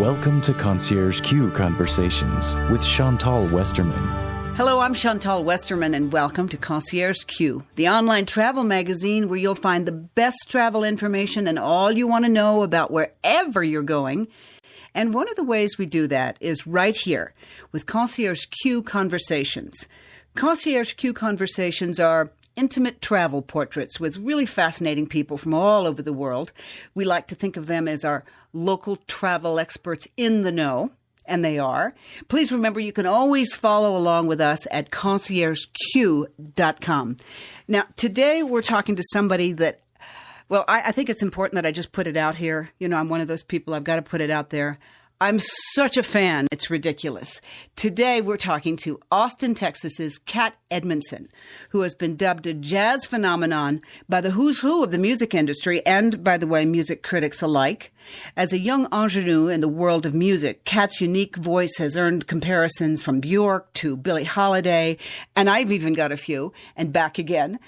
Welcome to ConciergeQ Conversations with Chantal Westerman. Hello, I'm Chantal Westerman, and welcome to ConciergeQ, the online travel magazine where you'll find the best travel information and all you want to know about wherever you're going. And one of the ways we do that is right here with ConciergeQ Conversations. ConciergeQ Conversations are intimate travel portraits with really fascinating people from all over the world. We like to think of them as our local travel experts in the know, and they are. Please remember you can always follow along with us at ConciergeQ.com. Now, today we're talking to somebody that, well, I think it's important that I just put it out here. You know, I'm one of those people, I've got to put it out there. I'm such a fan, it's ridiculous. Today we're talking to Austin, Texas's Kat Edmonson, who has been dubbed a jazz phenomenon by the who's who of the music industry and, by the way, music critics alike. As a young ingenue in the world of music, Kat's unique voice has earned comparisons from Bjork to Billie Holiday, and I've even got a few, and back again.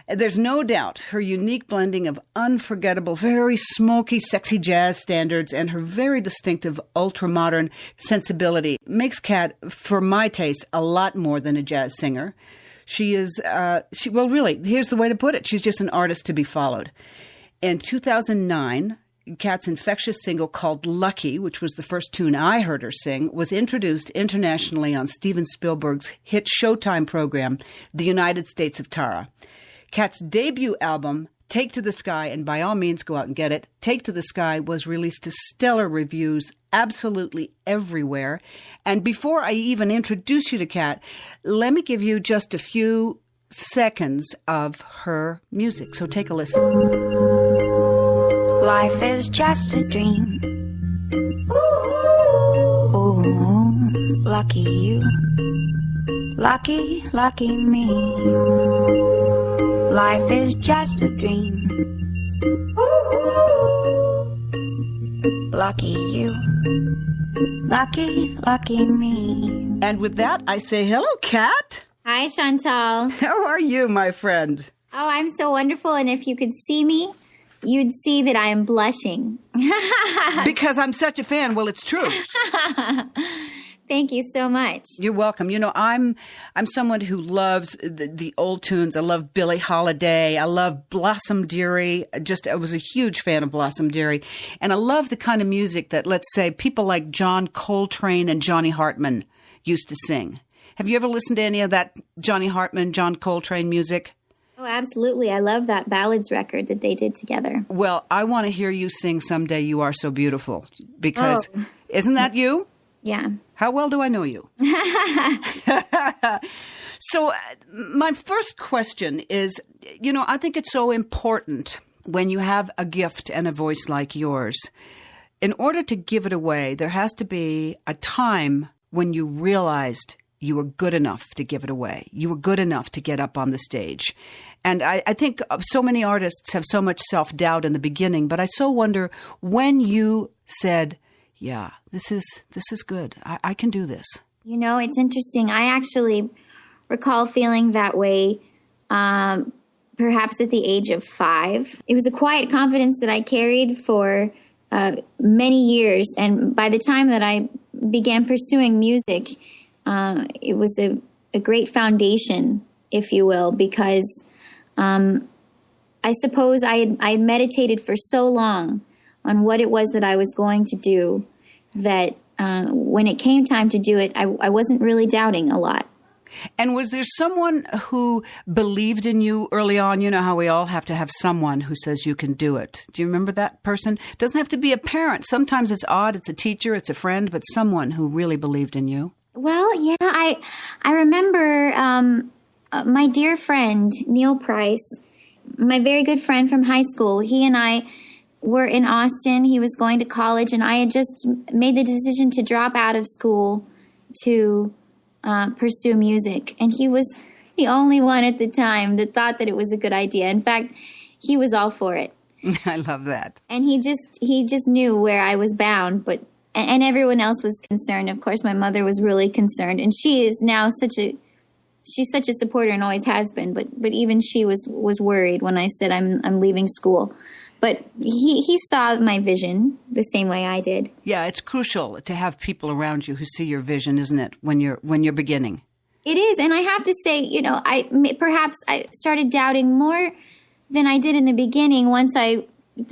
There's no doubt her unique blending of unforgettable, very smoky, sexy jazz standards and her very distinctive ultra-modern sensibility makes Kat, for my taste, a lot more than a jazz singer. She is, well, really, here's the way to put it. She's just an artist to be followed. In 2009, Kat's infectious single called Lucky, which was the first tune I heard her sing, was introduced internationally on Steven Spielberg's hit Showtime program, The United States of Tara. Kat's debut album, Take to the Sky, and by all means go out and get it, Take to the Sky was released to stellar reviews absolutely everywhere. And before I even introduce you to Kat, let me give you just a few seconds of her music. So take a listen. Life is just a dream. Ooh, lucky you. Lucky, lucky me. Life is just a dream. Lucky you. Lucky, lucky me. And with that, I say hello, Kat. Hi, Chantal. How are you, my friend? Oh, I'm so wonderful. And if you could see me, you'd see that I am blushing. Because I'm such a fan. Well, it's true. Thank you so much. You're welcome. You know, I'm someone who loves the old tunes. I love Billie Holiday. I love Blossom Dearie. I was a huge fan of Blossom Dearie. And I love the kind of music that, let's say, people like John Coltrane and Johnny Hartman used to sing. Have you ever listened to any of that Johnny Hartman, John Coltrane music? Oh, absolutely. I love that ballads record that they did together. Well, I want to hear you sing someday You Are So Beautiful. Because isn't that you? Yeah. How well do I know you? So my first question is, you know, I think it's so important when you have a gift and a voice like yours. In order to give it away, there has to be a time when you realized you were good enough to give it away. You were good enough to get up on the stage. And I think so many artists have so much self-doubt in the beginning, but I so wonder when you said, yeah, this is good. I can do this. You know, it's interesting. I actually recall feeling that way perhaps at the age of 5. It was a quiet confidence that I carried for many years. And by the time that I began pursuing music, it was a great foundation, if you will, because I suppose I had meditated for so long on what it was that I was going to do, that when it came time to do it, I wasn't really doubting a lot. And was there someone who believed in you early on? You know how we all have to have someone who says you can do it. Do you remember that person? It doesn't have to be a parent. Sometimes it's odd. It's a teacher. It's a friend. But someone who really believed in you. Well, yeah, I remember my dear friend, Neil Price, my very good friend from high school. He and I were in Austin. He was going to college, and I had just made the decision to drop out of school to pursue music. And he was the only one at the time that thought that it was a good idea. In fact, he was all for it. I love that. And he just knew where I was bound, and everyone else was concerned. Of course, my mother was really concerned, and she is now she's such a supporter and always has been. But even she was worried when I said I'm leaving school. But he saw my vision the same way I did. Yeah, it's crucial to have people around you who see your vision, isn't it, when you're beginning? It is. And I have to say, perhaps I started doubting more than I did in the beginning. Once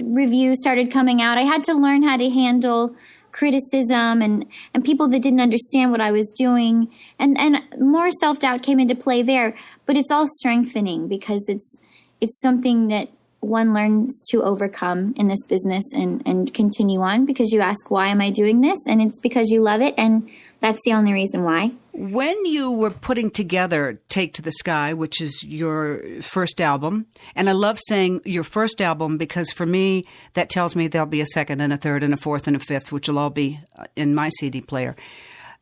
reviews started coming out, I had to learn how to handle criticism and people that didn't understand what I was doing. And more self-doubt came into play there. But it's all strengthening because it's something that one learns to overcome in this business and continue on, because you ask, why am I doing this? And it's because you love it. And that's the only reason why. When you were putting together Take to the Sky, which is your first album, and I love saying your first album because for me, that tells me there'll be a second and a third and a fourth and a fifth, which will all be in my CD player.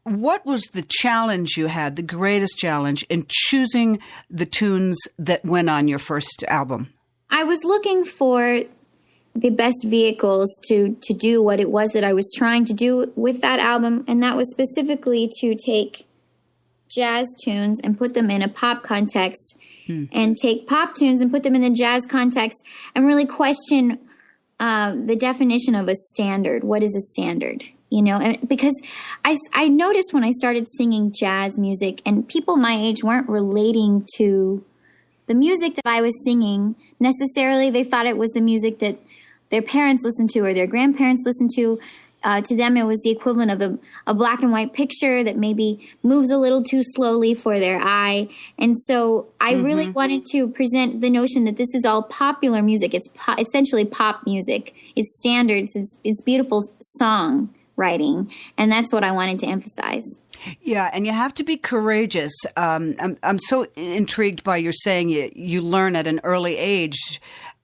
What was the challenge you had, the greatest challenge in choosing the tunes that went on your first album? I was looking for the best vehicles to do what it was that I was trying to do with that album, and that was specifically to take jazz tunes and put them in a pop context, and take pop tunes and put them in the jazz context, and really question the definition of a standard. What is a standard? And because I noticed when I started singing jazz music, and people my age weren't relating to the music that I was singing necessarily. They thought it was the music that their parents listened to or their grandparents listened to. To them, it was the equivalent of a black and white picture that maybe moves a little too slowly for their eye. And so I really wanted to present the notion that this is all popular music. It's essentially pop music. It's standards. It's beautiful song writing. And that's what I wanted to emphasize. Yeah, and you have to be courageous. I'm so intrigued by your saying you learn at an early age,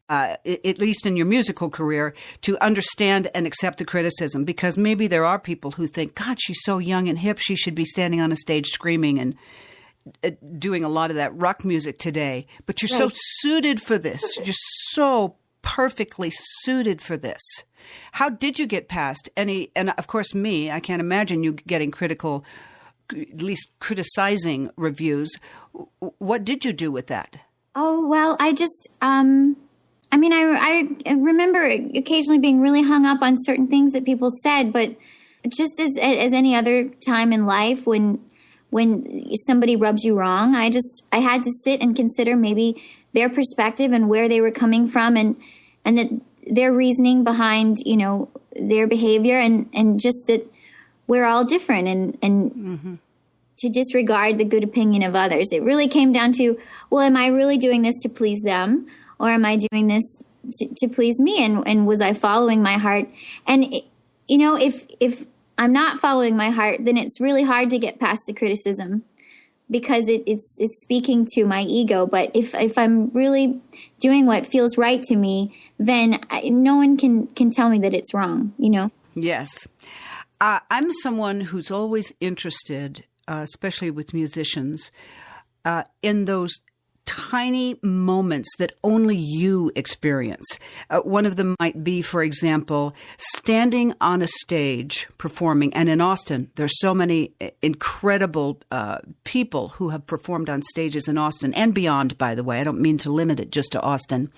at least in your musical career, to understand and accept the criticism, because maybe there are people who think, God, she's so young and hip, she should be standing on a stage screaming and doing a lot of that rock music today. But you're so suited for this. You're so perfectly suited for this. How did you get past any, and of course me, I can't imagine you getting critical, at least criticizing reviews. What did you do with that? Oh, well, I just, I remember occasionally being really hung up on certain things that people said, but just as any other time in life, when somebody rubs you wrong, I had to sit and consider maybe their perspective and where they were coming from, and that their reasoning behind, their behavior, and just that we're all different, and to disregard the good opinion of others. It really came down to, well, am I really doing this to please them, or am I doing this to please me? And was I following my heart? And if I'm not following my heart, then it's really hard to get past the criticism, because it's speaking to my ego. But if I'm really doing what feels right to me, then no one can tell me that it's wrong, Yes. I'm someone who's always interested, especially with musicians, in those tiny moments that only you experience. One of them might be, for example, standing on a stage performing. And in Austin, there's so many incredible people who have performed on stages in Austin and beyond, by the way. I don't mean to limit it just to Austin.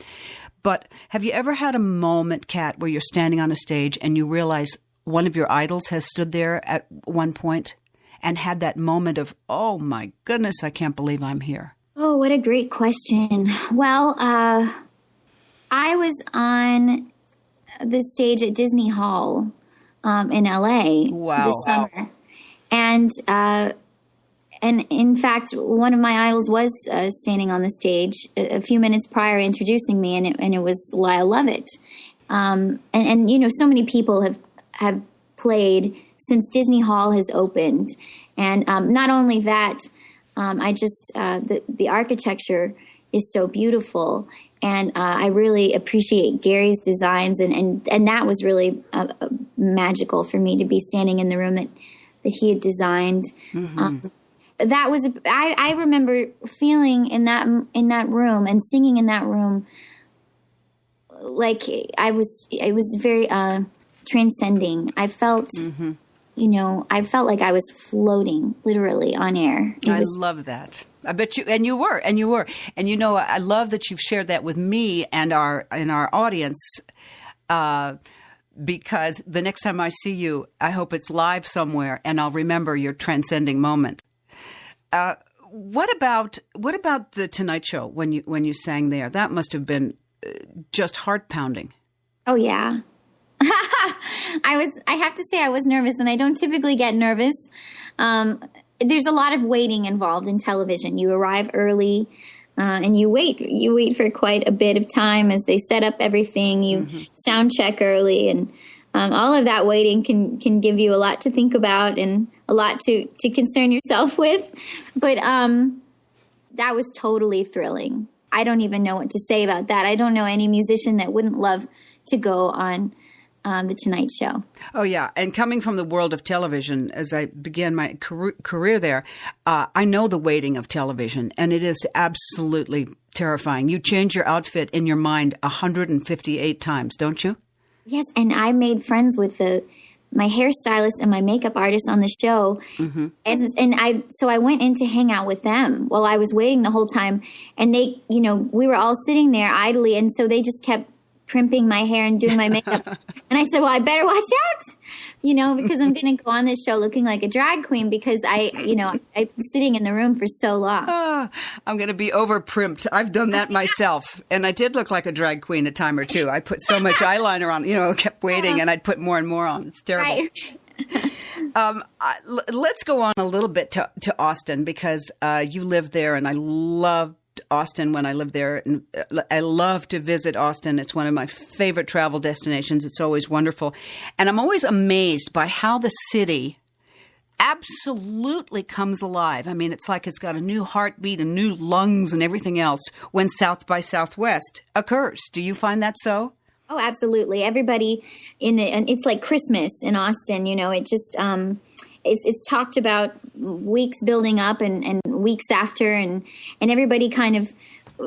But have you ever had a moment, Kat, where you're standing on a stage and you realize one of your idols has stood there at one point and had that moment of, oh my goodness, I can't believe I'm here? Oh, what a great question. Well, I was on the stage at Disney Hall in LA this summer. And in fact, one of my idols was standing on the stage a few minutes prior introducing me, and it was Lyle Lovett. And so many people have played since Disney Hall has opened. And not only that, the architecture is so beautiful, and I really appreciate Gary's designs, and that was really magical for me to be standing in the room that he had designed. That was I remember feeling in that room and singing in that room like it was very transcending. I felt. I felt like I was floating literally on air. I love that. I bet you, and you were. And I love that you've shared that with me and our audience, because the next time I see you, I hope it's live somewhere, and I'll remember your transcending moment. What about the Tonight Show when you sang there? That must have been just heart pounding. Oh yeah. I have to say I was nervous, and I don't typically get nervous. There's a lot of waiting involved in television. You arrive early, and you wait for quite a bit of time as they set up everything. You sound check early, and all of that waiting can give you a lot to think about and a lot to concern yourself with. But that was totally thrilling. I don't even know what to say about that. I don't know any musician that wouldn't love to go on the Tonight Show. Oh, yeah. And coming from the world of television, as I began my career there, I know the waiting of television, and it is absolutely terrifying. You change your outfit in your mind 158 times, don't you? Yes, and I made friends with my hairstylist and my makeup artist on the show, so I went in to hang out with them while I was waiting the whole time, and they, we were all sitting there idly, and so they just kept primping my hair and doing my makeup. And I said, well, I better watch out, because I'm going to go on this show looking like a drag queen because I've been sitting in the room for so long. I'm going to be over primped. I've done that myself. And I did look like a drag queen a time or two. I put so much eyeliner on, kept waiting, and I'd put more and more on. It's terrible. Right. Let's go on a little bit to Austin, because you live there, and I love Austin when I lived there, and I love to visit Austin. It's one of my favorite travel destinations. It's always wonderful. And I'm always amazed by how the city absolutely comes alive. I mean, it's like it's got a new heartbeat and new lungs and everything else when South by Southwest occurs. Do you find that so? Oh, absolutely. Everybody and it's like Christmas in Austin, it just, it's talked about weeks building up and weeks after, and everybody kind of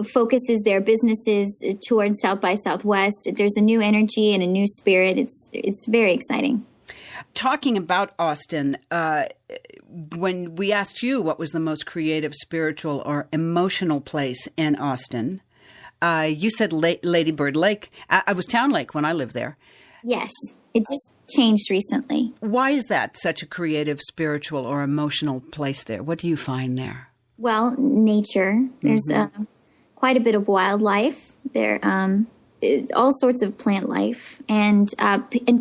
focuses their businesses towards South by Southwest. There's a new energy and a new spirit. It's very exciting. Talking about Austin, when we asked you what was the most creative, spiritual, or emotional place in Austin, you said Lady Bird Lake. I was Town Lake when I lived there. Yes, it just changed recently. Why is that such a creative, spiritual, or emotional place there? What do you find there? Well, nature. There's quite a bit of wildlife. There, all sorts of plant life, and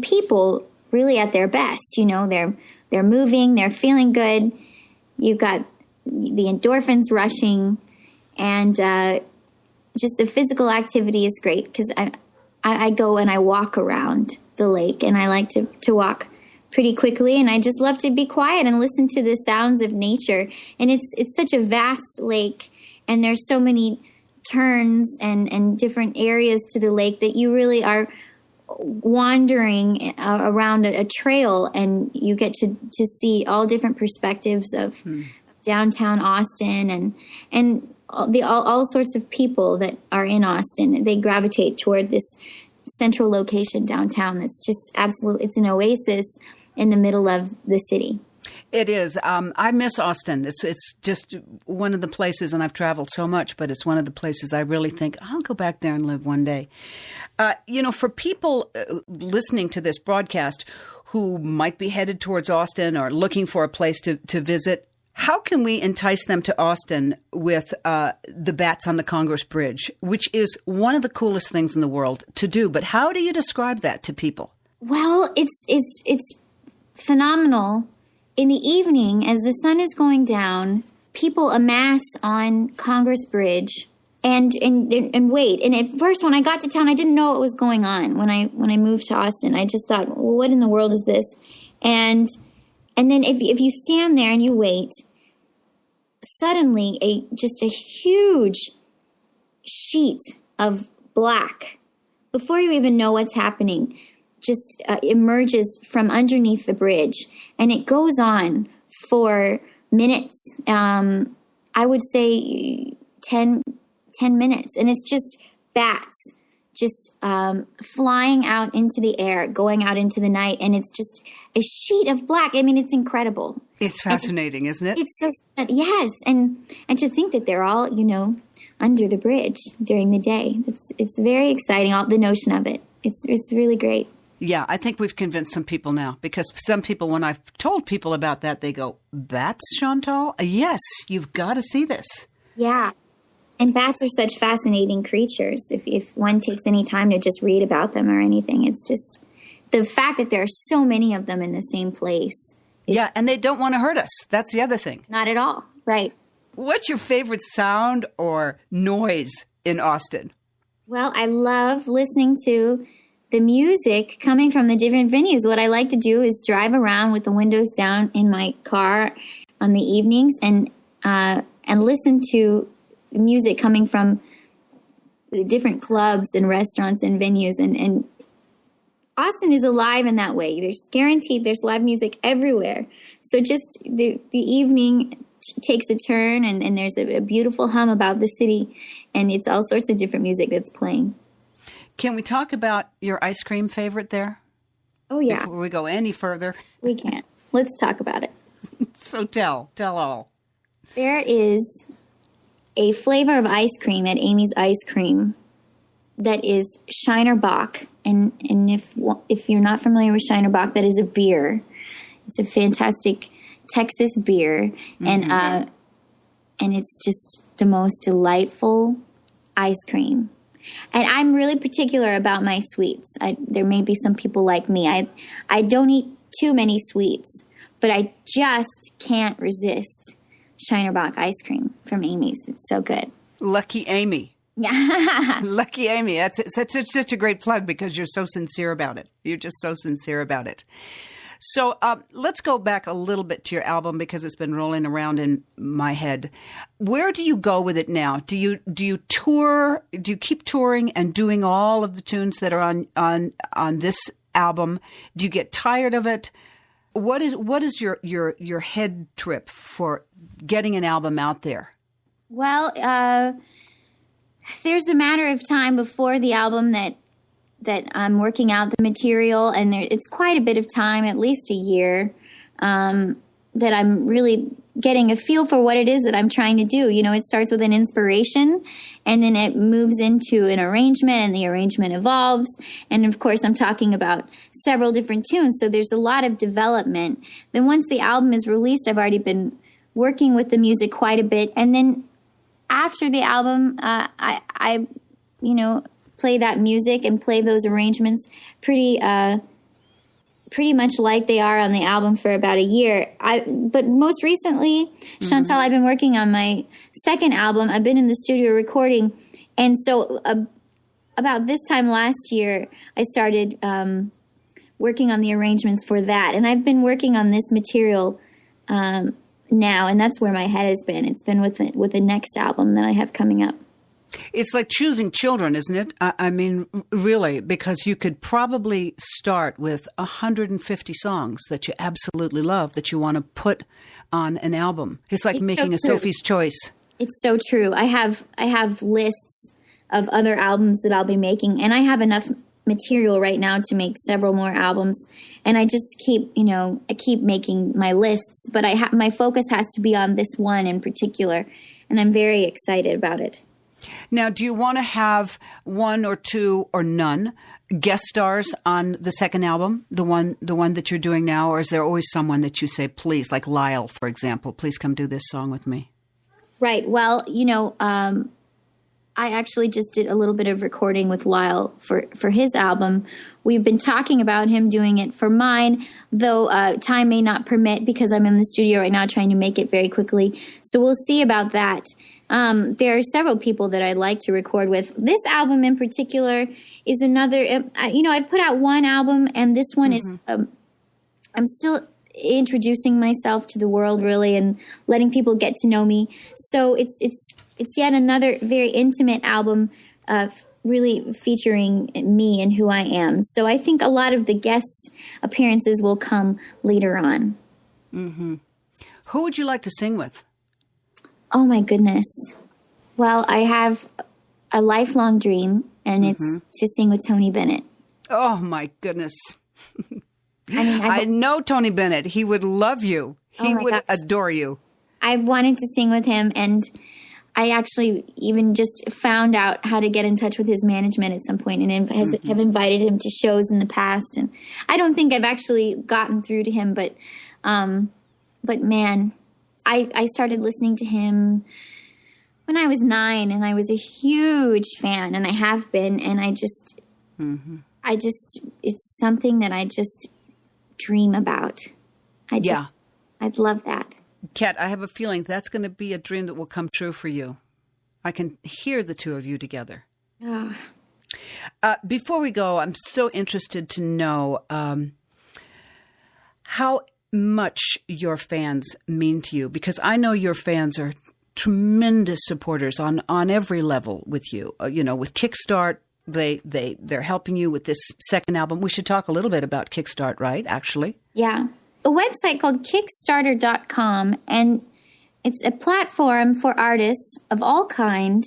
people really at their best. They're moving, they're feeling good. You've got the endorphins rushing, and just the physical activity is great because I go and I walk around the lake, and I like to walk pretty quickly, and I just love to be quiet and listen to the sounds of nature. And it's such a vast lake, and there's so many turns and different areas to the lake that you really are wandering around a trail, and you get to see all different perspectives of downtown Austin and all sorts of people that are in Austin. They gravitate toward this central location downtown that's just it's an oasis in the middle of the city. It is. I miss Austin. It's just one of the places, and I've traveled so much, but it's one of the places I really think I'll go back there and live one day. For people listening to this broadcast who might be headed towards Austin or looking for a place to visit, how can we entice them to Austin with the bats on the Congress Bridge, which is one of the coolest things in the world to do? But how do you describe that to people? Well, it's phenomenal. In the evening, as the sun is going down, people amass on Congress Bridge and wait. And at first, when I got to town, I didn't know what was going on. When I moved to Austin, I just thought, well, what in the world is this? And then if you stand there and you wait, suddenly just a huge sheet of black, before you even know what's happening, just emerges from underneath the bridge. And it goes on for minutes. I would say 10 minutes. And it's just bats just flying out into the air, going out into the night, and it's just a sheet of black. I mean, it's incredible. It's fascinating, isn't it? It's so, yes, and to think that they're all, under the bridge during the day. It's very exciting, all the notion of it. It's really great. Yeah, I think we've convinced some people now, because some people, when I've told people about that, they go, "That's Chantal? Yes, you've got to see this." Yeah. And bats are such fascinating creatures. If one takes any time to just read about them or anything, it's just the fact that there are so many of them in the same place. Yeah, and they don't want to hurt us. That's the other thing. Not at all. Right. What's your favorite sound or noise in Austin? Well, I love listening to the music coming from the different venues. What I like to do is drive around with the windows down in my car on the evenings and listen to music coming from the different clubs and restaurants and venues. And Austin is alive in that way. There's live music everywhere. So just the evening takes a turn, and there's a beautiful hum about the city, and it's all sorts of different music that's playing. Can we talk about your ice cream favorite there? Oh, yeah. Before we go any further. We can. Let's talk about it. So tell all. There is a flavor of ice cream at Amy's Ice Cream that is Shiner Bock. And if you're not familiar with Shiner Bock, that is a beer. It's a fantastic Texas beer. Mm-hmm. And it's just the most delightful ice cream. And I'm really particular about my sweets. There may be some people like me. I don't eat too many sweets, but I just can't resist Shiner Bock ice cream from Amy's. It's so good. Lucky Amy. Yeah. Lucky Amy. That's such a great plug, because you're so sincere about it. You're just so sincere about it. So let's go back a little bit to your album, because it's been rolling around in my head. Where do you go with it now? Do you tour? Do you keep touring and doing all of the tunes that are on this album? Do you get tired of it? What is your head trip for getting an album out there? Well, there's a matter of time before the album that I'm working out the material, and it's quite a bit of time, at least a year, that I'm really getting a feel for what it is that I'm trying to do. It starts with an inspiration, and then it moves into an arrangement, and the arrangement evolves. And of course, I'm talking about several different tunes, so there's a lot of development. Then once the album is released, I've already been working with the music quite a bit, and then after the album, I play that music and play those arrangements pretty much like they are on the album for about a year. But most recently, Chantal, I've been working on my second album. I've been in the studio recording, and so about this time last year, I started working on the arrangements for that. And I've been working on this material now, and that's where my head has been. It's been with the next album that I have coming up. It's like choosing children, isn't it? I mean, really, because you could probably start with 150 songs that you absolutely love that you want to put on an album. It's like making a Sophie's Choice. It's so true. I have lists of other albums that I'll be making, and I have enough material right now to make several more albums. And I just keep making my lists, but my focus has to be on this one in particular, and I'm very excited about it. Now, do you want to have one or two or none guest stars on the second album, the one that you're doing now, or is there always someone that you say, please, like Lyle, for example, please come do this song with me? Right. Well, I actually just did a little bit of recording with Lyle for his album. We've been talking about him doing it for mine, though time may not permit, because I'm in the studio right now trying to make it very quickly. So we'll see about that. There are several people that I'd like to record with. This album in particular is another, I've put out one album, and this one is, I'm still introducing myself to the world, really, and letting people get to know me. So it's yet another very intimate album, really featuring me and who I am. So I think a lot of the guest appearances will come later on. Mm-hmm. Who would you like to sing with? Oh, my goodness. Well, I have a lifelong dream and it's to sing with Tony Bennett. Oh, my goodness. I mean, I know Tony Bennett. He would love you. He my would gosh. adore you. I've wanted to sing with him, and I actually even just found out how to get in touch with his management at some point, and have invited him to shows in the past. And I don't think I've actually gotten through to him, but man, I started listening to him when I was 9, and I was a huge fan, and I have been, and I just, it's something that I just dream about. I'd love that. Kat, I have a feeling that's going to be a dream that will come true for you. I can hear the two of you together. Before we go, I'm so interested to know how much your fans mean to you, because I know your fans are tremendous supporters on every level with you. With Kickstart, they're helping you with this second album. We should talk a little bit about Kickstart, right? Actually, yeah, a website called Kickstarter.com, and it's a platform for artists of all kind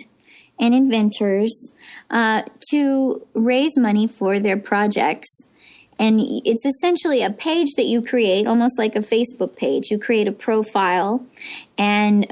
and inventors to raise money for their projects. And it's essentially a page that you create, almost like a Facebook page. You create a profile and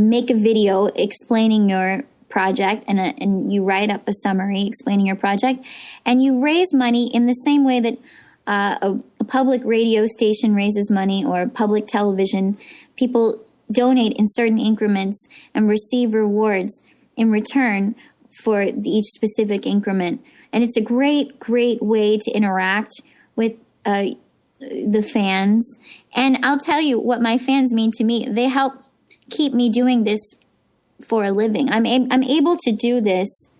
make a video explaining your project, and you write up a summary explaining your project. And you raise money in the same way that a public radio station raises money, or public television. People donate in certain increments and receive rewards in return for each specific increment. And it's a great, great way to interact with the fans. And I'll tell you what my fans mean to me. They help keep me doing this for a living. I'm able to do this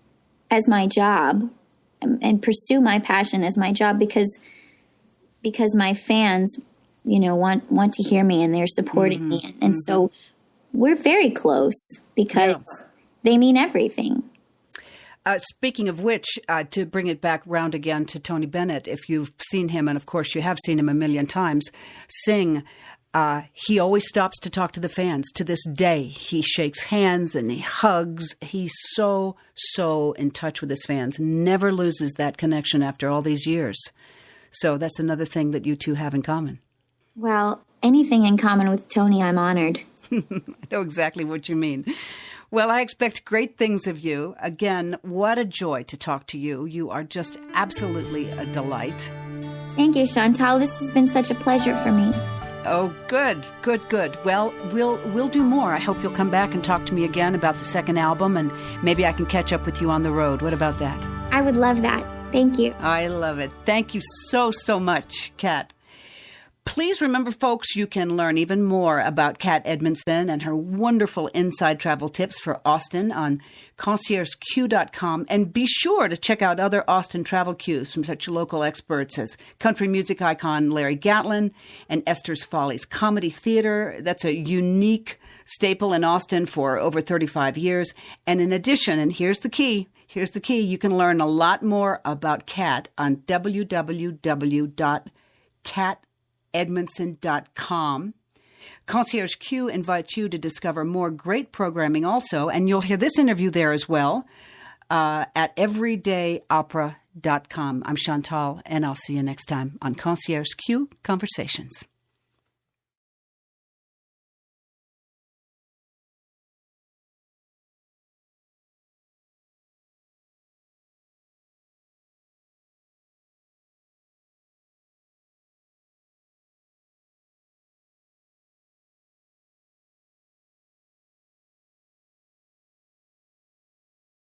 as my job and pursue my passion as my job because my fans, want to hear me, and they're supporting me. And so we're very close because they mean everything. Speaking of which, to bring it back round again to Tony Bennett, if you've seen him, and of course you have seen him a million times, sing, he always stops to talk to the fans. To this day, he shakes hands and he hugs. He's so, so in touch with his fans, never loses that connection after all these years. So that's another thing that you two have in common. Well, anything in common with Tony, I'm honored. I know exactly what you mean. Well, I expect great things of you. Again, what a joy to talk to you. You are just absolutely a delight. Thank you, Chantal. This has been such a pleasure for me. Oh, good. Well, we'll do more. I hope you'll come back and talk to me again about the second album, and maybe I can catch up with you on the road. What about that? I would love that. Thank you. I love it. Thank you so, so much, Kat. Please remember, folks, you can learn even more about Kat Edmonson and her wonderful inside travel tips for Austin on ConciergeQ.com. And be sure to check out other Austin travel cues from such local experts as country music icon Larry Gatlin and Esther's Follies Comedy Theater. That's a unique staple in Austin for over 35 years. And in addition, and here's the key, you can learn a lot more about Kat on www.katedmonson.com. ConciergeQ invites you to discover more great programming also, and you'll hear this interview there as well at everydayopera.com. I'm Chantal, and I'll see you next time on ConciergeQ Conversations.